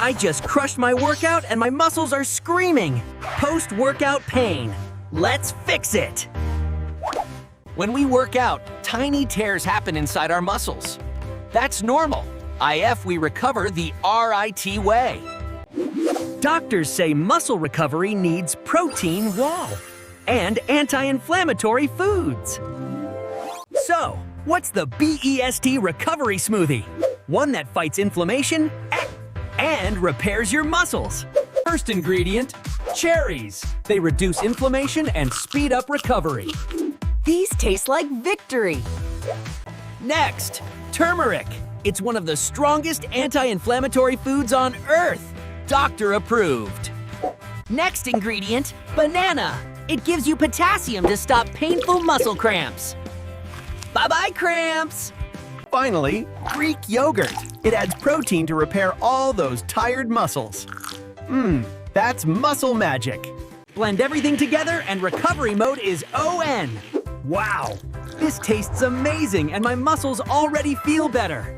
I just crushed my workout and my muscles are screaming. Post-workout pain. Let's fix it. When we work out, tiny tears happen inside our muscles. That's normal. IF, we recover the RIT way. Doctors say muscle recovery needs protein wall and anti-inflammatory foods. So, what's the BEST recovery smoothie? One that fights inflammation and repairs your muscles. First ingredient, cherries. They reduce inflammation and speed up recovery. These taste like victory. Next, turmeric. It's one of the strongest anti-inflammatory foods on Earth. Doctor approved. Next ingredient, banana. It gives you potassium to stop painful muscle cramps. Bye-bye, cramps. Finally, Greek yogurt. It adds protein to repair all those tired muscles. That's muscle magic. Blend everything together and recovery mode is ON. Wow, this tastes amazing and my muscles already feel better.